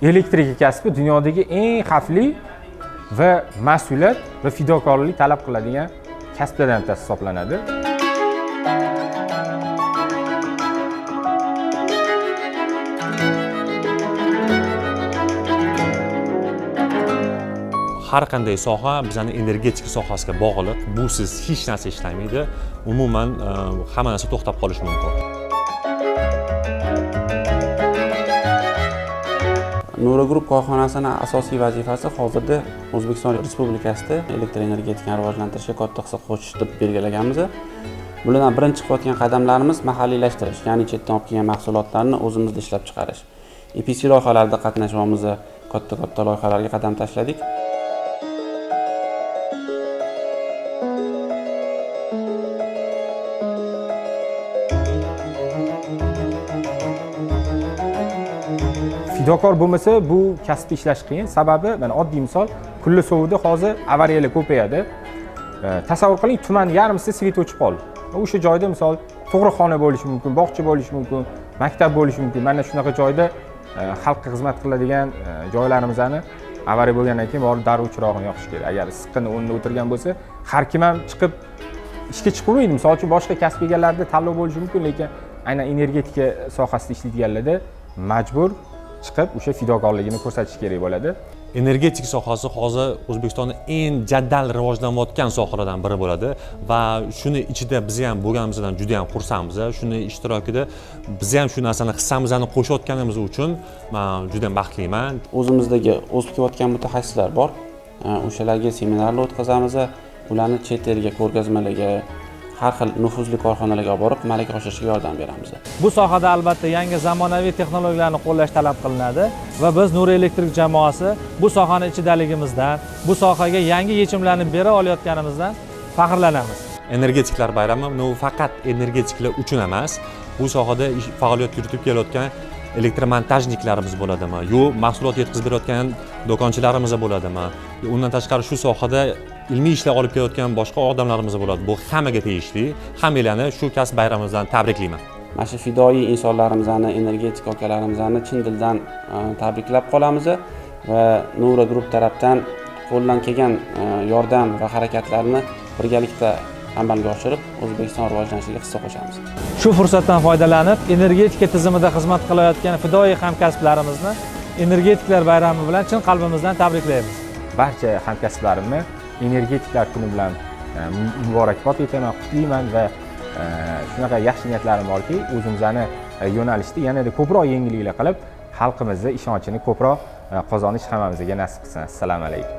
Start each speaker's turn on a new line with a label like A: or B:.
A: Elektrika kasbi dunyodagi eng xavfli va mas'uliyat va fidokorlik talab qiladigan kasblardan bittasi hisoblanadi.
B: Har qanday soha bizning energetika sohasiga bog'liq. Busiz hech narsa ishlamaydi. Umuman hamma narsa to'xtab qolishi mumkin.
C: Nura Group korxonasining asosiy vazifasi hozirda O'zbekiston Respublikasida elektr energetikani rivojlantirishga katta hissa qo'shish deb belgilaganmiz. Bulardan birinchi qilayotgan qadamlarimiz mahalliylashtirish, ya'ni chetdan olib kelgan mahsulotlarni o'zimizda ishlab chiqarish. EPC loyihalarida qatnashamiz, katta loyihalarga qadam tashladik.
A: Fidokor bo'lmasa bu kasbni ishlash qiyin. Sababi mana oddiy misol, kunli sovida hozir avariyalar ko'payadi. Tasavvur qiling, tuman yarmisi svet o'chib qoldi. O'sha joyda misol tug'ruqxona bo'lishi mumkin, bog'cha bo'lishi mumkin, maktab bo'lishi mumkin. Mana shunaqa joyda xalqqa xizmat qiladigan joylarimizni avariya bo'lgandan keyin borib darrov chirog'ini yoqish kerak. Agar issiqqina o'rnida o'tirgan bo'lsa, har kim ham chiqib ishga chiqolmaydi. Misol uchun boshqa kasb egalarida tanlov bo'lishi mumkin, lekin aynan energetika sohasida ishlaydiganlarda majbur chiqib o'sha fidokorligini ko'rsatish kerak bo'ladi.
B: Energetika sohasi hozir O'zbekistonda eng jadal rivojlanayotgan sohalardan biri bo'ladi va shuni ichida biz ham bo'lganimizdan juda ham xursandmiz. Shuni ishtirokida biz ham shu narsani hissamizni qo'shayotganimiz uchun men juda ham baxtliman.
C: O'zimizdagi o'sib kelayotgan mutaxassislar bor. O'shalarga seminarlar o'tkazamiz, ularni chet elga ko'rgazmalarga, har xil nufuzli korxonalarga olib borib malaka oshirishga yordam beramiz.
D: Bu sohada albatta yangi zamonaviy texnologiyalarni qo'llash talab qilinadi va biz Nur Elektrik jamoasi bu sohaning ichidaligimizdan, bu sohaga yangi yechimlarni bera olayotganimizdan faxrlanamiz.
B: Energetiklar bayrami bu faqat energetiklar uchun emas, bu sohada faoliyat yuritib kelayotgan elektromontajniklarimiz bo'ladimi, yo mahsulot yetkazib berayotgan do'konchilarimiz bo'ladimi, undan tashqari shu sohada ilmiy ishlar olib kelayotgan boshqa odamlarimiz bo'ladi. Bu hammaga tegishli. Hammalarni shu kasb bayramimizdan tabriklayman.
C: Mana shu fidoyi insonlarimizni, energetik akalarimizni chin dildan tabriklab qolamiz va Nura Group tarafdan qo'ldan kelgan yordam va harakatlarni birgalikda amalga oshirib, O'zbekiston rivojlanishiga hissa qo'shamiz.
D: Shu fursatdan foydalanib, energetika tizimida xizmat qilayotgan fidoyi hamkasblarimizni Energetiklar bayrami bilan chin qalbimizdan tabriklaymiz.
A: Barcha hamkasblarimni energetiklar kuni bilan muborakbod etaman, qutlayman va shunaqa yaxshi niyatlarim borki, o'zimizni yo'nalishda yanada ko'proq yangiliklar qilib, xalqimizning ishonchini ko'proq qozonish hammamizga nasib qilsin. Assalomu alaykum.